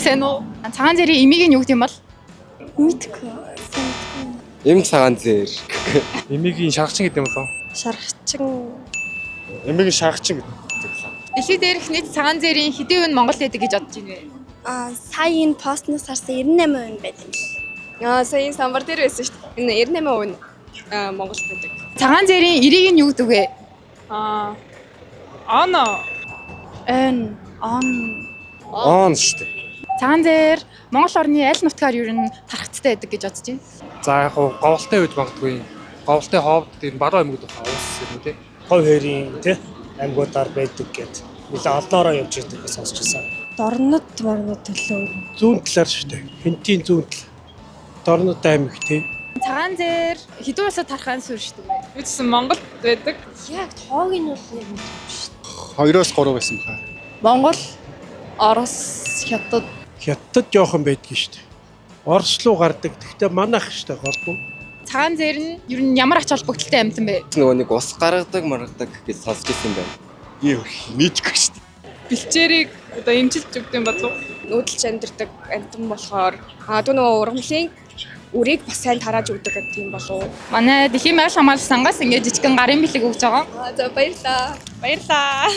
Сайн уу? Цагаан зээрийн эмийг нь юу гэдэг юм бол? Мэдгүй. Эм цагаан зээр. Эмигийн шаргачин гэдэг юм болов? Шаргачин. Эмигийн шаргачин гэдэг. Дэлхийд дээрх нийт цагаан зээрийн хэдийн үн Монголд байдаг гэж бодож байна вэ? Сая энэ постноос харсан 98% байдаг. Сая самбар дээр байсан шүү дээ. 98% Монголд байдаг. Цагаан зээрийн эрийг нь юу гэдэг вэ? Ано. Он шүү дээ. Цагаан зээр Монгол орны аль нутгаар юу н тархацтай байдаг гэж бодож байна? За яг хуу говьлтай үед магадгүй. Говьлтай ховд дээр баруун аймагуд байгаа уус юм тий. Говь хоёрын тий аймагуудаар байдаг гэд нэлээ олноороо явж байдаг сонсчихсан. Дорнод төлөө. Зүүн талаар шүү дээ. Хинтийн зүүн тал. Дорнод аймаг тий. Цагаан зээр хэдэн улсад тархаан суурь шүү дээ. Үчсэн Монголд байдаг. Яг тоог нь бол яг мэдгүй шүү. 2-оос 3 байсан баха. Монгол, Орос, Хятад. Хятад жоохон байдгийн шүү дээ. Орос руу гардаг. Гэхдээ манайх шүү дээ голдуу. Цагаан зээр нь юу н ямар ач холбогдолтой амьтан бэ? Нөгөө нэг ус гаргадаг маргадаг гэж сонсч ирсэн юм байна. Юу нийтгүй шүү дээ. Бэлчээрийг одоо эмчилж өгдөг юм болов уу? Нүүдэлж амьдэрдэг амьтан болохоор дөө нөгөө ургамлын үрийг бас сайн тарааж өгдөг гэдэг юм болов уу? Манай Дэлхийн байгаль хамгаалалт сангаас ингээд жижигхэн гарын бэлэг өгж байгаа. За баярлаа. Баярлаа.